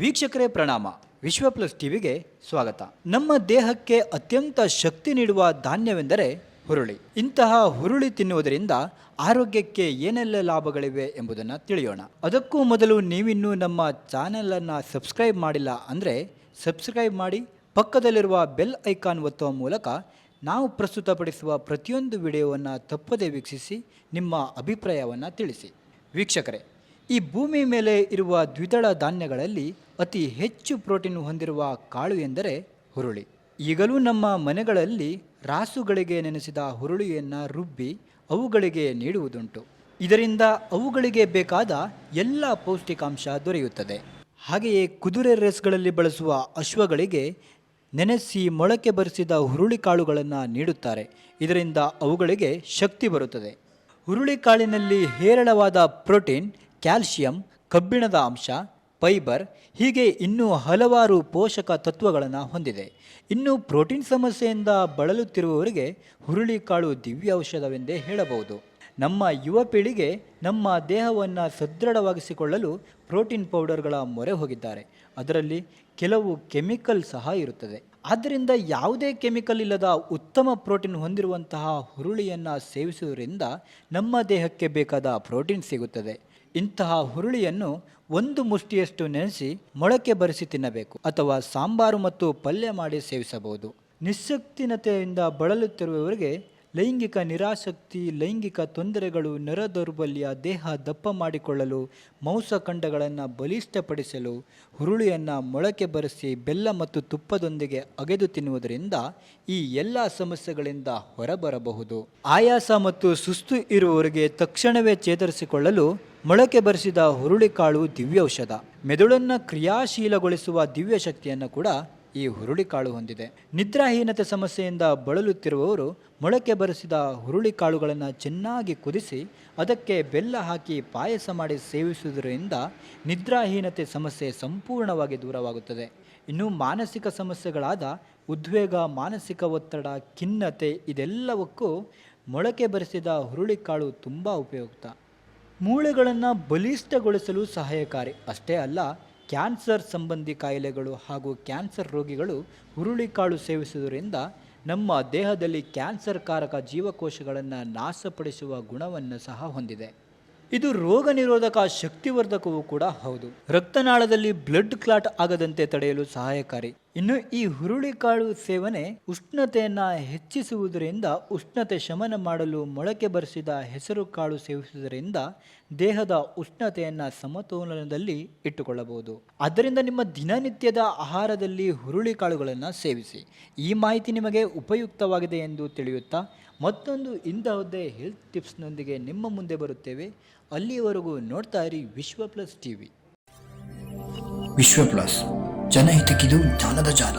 ವೀಕ್ಷಕರೇ ಪ್ರಣಾಮ. ವಿಶ್ವ ಪ್ಲಸ್ ಟಿವಿಗೆ ಸ್ವಾಗತ. ನಮ್ಮ ದೇಹಕ್ಕೆ ಅತ್ಯಂತ ಶಕ್ತಿ ನೀಡುವ ಧಾನ್ಯವೆಂದರೆ ಹುರುಳಿ. ಇಂತಹ ಹುರುಳಿ ತಿನ್ನುವುದರಿಂದ ಆರೋಗ್ಯಕ್ಕೆ ಏನೆಲ್ಲ ಲಾಭಗಳಿವೆ ಎಂಬುದನ್ನು ತಿಳಿಯೋಣ. ಅದಕ್ಕೂ ಮೊದಲು ನೀವಿನ್ನೂ ನಮ್ಮ ಚಾನೆಲನ್ನು ಸಬ್ಸ್ಕ್ರೈಬ್ ಮಾಡಿಲ್ಲ ಅಂದರೆ ಸಬ್ಸ್ಕ್ರೈಬ್ ಮಾಡಿ, ಪಕ್ಕದಲ್ಲಿರುವ ಬೆಲ್ ಐಕಾನ್ ಒತ್ತುವ ಮೂಲಕ ನಾವು ಪ್ರಸ್ತುತಪಡಿಸುವ ಪ್ರತಿಯೊಂದು ವಿಡಿಯೋವನ್ನು ತಪ್ಪದೇ ವೀಕ್ಷಿಸಿ ನಿಮ್ಮ ಅಭಿಪ್ರಾಯವನ್ನು ತಿಳಿಸಿ. ವೀಕ್ಷಕರೇ, ಈ ಭೂಮಿ ಮೇಲೆ ಇರುವ ದ್ವಿದಳ ಧಾನ್ಯಗಳಲ್ಲಿ ಅತಿ ಹೆಚ್ಚು ಪ್ರೋಟೀನ್ ಹೊಂದಿರುವ ಕಾಳು ಎಂದರೆ ಹುರುಳಿ. ಈಗಲೂ ನಮ್ಮ ಮನೆಗಳಲ್ಲಿ ರಾಸುಗಳಿಗೆ ನೆನೆಸಿದ ಹುರುಳಿಯನ್ನು ರುಬ್ಬಿ ಅವುಗಳಿಗೆ ನೀಡುವುದುಂಟು. ಇದರಿಂದ ಅವುಗಳಿಗೆ ಬೇಕಾದ ಎಲ್ಲ ಪೌಷ್ಟಿಕಾಂಶ ದೊರೆಯುತ್ತದೆ. ಹಾಗೆಯೇ ಕುದುರೆ ರೇಸ್ಗಳಲ್ಲಿ ಬಳಸುವ ಅಶ್ವಗಳಿಗೆ ನೆನೆಸಿ ಮೊಳಕೆ ಬರಿಸಿದ ಹುರುಳಿ ಕಾಳುಗಳನ್ನು ನೀಡುತ್ತಾರೆ. ಇದರಿಂದ ಅವುಗಳಿಗೆ ಶಕ್ತಿ ಬರುತ್ತದೆ. ಹುರುಳಿಕಾಳಿನಲ್ಲಿ ಹೇರಳವಾದ ಪ್ರೋಟೀನ್, ಕ್ಯಾಲ್ಸಿಯಂ, ಕಬ್ಬಿಣದ ಅಂಶ, ಫೈಬರ್ ಹೀಗೆ ಇನ್ನೂ ಹಲವಾರು ಪೋಷಕ ತತ್ವಗಳನ್ನು ಹೊಂದಿದೆ. ಇನ್ನು ಪ್ರೋಟೀನ್ ಸಮಸ್ಯೆಯಿಂದ ಬಳಲುತ್ತಿರುವವರಿಗೆ ಹುರುಳಿಕಾಳು ದಿವ್ಯ ಔಷಧವೆಂದೇ ಹೇಳಬಹುದು. ನಮ್ಮ ಯುವ ಪೀಳಿಗೆ ನಮ್ಮ ದೇಹವನ್ನು ಸದೃಢವಾಗಿಸಿಕೊಳ್ಳಲು ಪ್ರೋಟೀನ್ ಪೌಡರ್ಗಳ ಮೊರೆ ಹೋಗಿದ್ದಾರೆ. ಅದರಲ್ಲಿ ಕೆಲವು ಕೆಮಿಕಲ್ ಸಹ ಇರುತ್ತದೆ. ಆದ್ದರಿಂದ ಯಾವುದೇ ಕೆಮಿಕಲ್ ಇಲ್ಲದ ಉತ್ತಮ ಪ್ರೋಟೀನ್ ಹೊಂದಿರುವಂತಹ ಹುರುಳಿಯನ್ನು ಸೇವಿಸುವುದರಿಂದ ನಮ್ಮ ದೇಹಕ್ಕೆ ಬೇಕಾದ ಪ್ರೋಟೀನ್ ಸಿಗುತ್ತದೆ. ಇಂತಹ ಹುರುಳಿಯನ್ನು ಒಂದು ಮುಷ್ಟಿಯಷ್ಟು ನೆನೆಸಿ ಮೊಳಕೆ ಬರಿಸಿ ತಿನ್ನಬೇಕು, ಅಥವಾ ಸಾಂಬಾರು ಮತ್ತು ಪಲ್ಯ ಮಾಡಿ ಸೇವಿಸಬಹುದು. ನಿಸ್ಸಕ್ತಿನತೆಯಿಂದ ಬಳಲುತ್ತಿರುವವರಿಗೆ ಲೈಂಗಿಕ ನಿರಾಸಕ್ತಿ, ಲೈಂಗಿಕ ತೊಂದರೆಗಳು, ನರ ದೌರ್ಬಲ್ಯ, ದೇಹ ದಪ್ಪ ಮಾಡಿಕೊಳ್ಳಲು, ಮಾಂಸಖಂಡಗಳನ್ನು ಬಲಿಷ್ಠಪಡಿಸಲು ಹುರುಳಿಯನ್ನು ಮೊಳಕೆ ಬರೆಸಿ ಬೆಲ್ಲ ಮತ್ತು ತುಪ್ಪದೊಂದಿಗೆ ಅಗೆದು ತಿನ್ನುವುದರಿಂದ ಈ ಎಲ್ಲ ಸಮಸ್ಯೆಗಳಿಂದ ಹೊರಬರಬಹುದು. ಆಯಾಸ ಮತ್ತು ಸುಸ್ತು ಇರುವವರಿಗೆ ತಕ್ಷಣವೇ ಚೇತರಿಸಿಕೊಳ್ಳಲು ಮೊಳಕೆ ಬರಿಸಿದ ಹುರುಳಿಕಾಳು ದಿವ್ಯ ಔಷಧ. ಮೆದುಳನ್ನು ಕ್ರಿಯಾಶೀಲಗೊಳಿಸುವ ದಿವ್ಯ ಶಕ್ತಿಯನ್ನು ಕೂಡ ಈ ಹುರುಳಿಕಾಳು ಹೊಂದಿದೆ. ನಿದ್ರಾಹೀನತೆ ಸಮಸ್ಯೆಯಿಂದ ಬಳಲುತ್ತಿರುವವರು ಮೊಳಕೆ ಬರಿಸಿದ ಹುರುಳಿಕಾಳುಗಳನ್ನು ಚೆನ್ನಾಗಿ ಕುದಿಸಿ ಅದಕ್ಕೆ ಬೆಲ್ಲ ಹಾಕಿ ಪಾಯಸ ಮಾಡಿ ಸೇವಿಸುವುದರಿಂದ ನಿದ್ರಾಹೀನತೆ ಸಮಸ್ಯೆ ಸಂಪೂರ್ಣವಾಗಿ ದೂರವಾಗುತ್ತದೆ. ಇನ್ನು ಮಾನಸಿಕ ಸಮಸ್ಯೆಗಳಾದ ಉದ್ವೇಗ, ಮಾನಸಿಕ ಒತ್ತಡ, ಖಿನ್ನತೆ ಇದೆಲ್ಲವಕ್ಕೂ ಮೊಳಕೆ ಬರಿಸಿದ ಹುರುಳಿಕಾಳು ತುಂಬ ಉಪಯುಕ್ತ. ಮೂಳೆಗಳನ್ನು ಬಲಿಷ್ಠಗೊಳಿಸಲು ಸಹಾಯಕಾರಿ. ಅಷ್ಟೇ ಅಲ್ಲ, ಕ್ಯಾನ್ಸರ್ ಸಂಬಂಧಿ ಕಾಯಿಲೆಗಳು ಹಾಗೂ ಕ್ಯಾನ್ಸರ್ ರೋಗಿಗಳು ಹುರುಳಿಕಾಳು ಸೇವಿಸುವುದರಿಂದ ನಮ್ಮ ದೇಹದಲ್ಲಿ ಕ್ಯಾನ್ಸರ್ ಕಾರಕ ಜೀವಕೋಶಗಳನ್ನು ನಾಶಪಡಿಸುವ ಗುಣವನ್ನು ಸಹ ಹೊಂದಿದೆ. ಇದು ರೋಗ ನಿರೋಧಕ ಶಕ್ತಿವರ್ಧಕವೂ ಕೂಡ ಹೌದು. ರಕ್ತನಾಳದಲ್ಲಿ ಬ್ಲಡ್ ಕ್ಲಾಟ್ ಆಗದಂತೆ ತಡೆಯಲು ಸಹಾಯಕಾರಿ. ಇನ್ನು ಈ ಹುರುಳಿಕಾಳು ಸೇವನೆ ಉಷ್ಣತೆಯನ್ನು ಹೆಚ್ಚಿಸುವುದರಿಂದ ಉಷ್ಣತೆ ಶಮನ ಮಾಡಲು ಮೊಳಕೆ ಬರಿಸಿದ ಹೆಸರು ಕಾಳು ಸೇವಿಸುವುದರಿಂದ ದೇಹದ ಉಷ್ಣತೆಯನ್ನು ಸಮತೋಲನದಲ್ಲಿ ಇಟ್ಟುಕೊಳ್ಳಬಹುದು. ಆದ್ದರಿಂದ ನಿಮ್ಮ ದಿನನಿತ್ಯದ ಆಹಾರದಲ್ಲಿ ಹುರುಳಿಕಾಳುಗಳನ್ನು ಸೇವಿಸಿ. ಈ ಮಾಹಿತಿ ನಿಮಗೆ ಉಪಯುಕ್ತವಾಗಿದೆ ಎಂದು ತಿಳಿಯುತ್ತಾ ಮತ್ತೊಂದು ಇಂತಹದ್ದೇ ಹೆಲ್ತ್ ಟಿಪ್ಸ್ನೊಂದಿಗೆ ನಿಮ್ಮ ಮುಂದೆ ಬರುತ್ತೇವೆ. ಅಲ್ಲಿಯವರೆಗೂ ನೋಡ್ತಾ ಇರಿ ವಿಶ್ವ ಪ್ಲಸ್ ಟಿವಿ. ವಿಶ್ವ ಪ್ಲಸ್, ಜನಹಿತಕ್ಕಿದು ಜ್ಞಾನದ ಜಾಲ.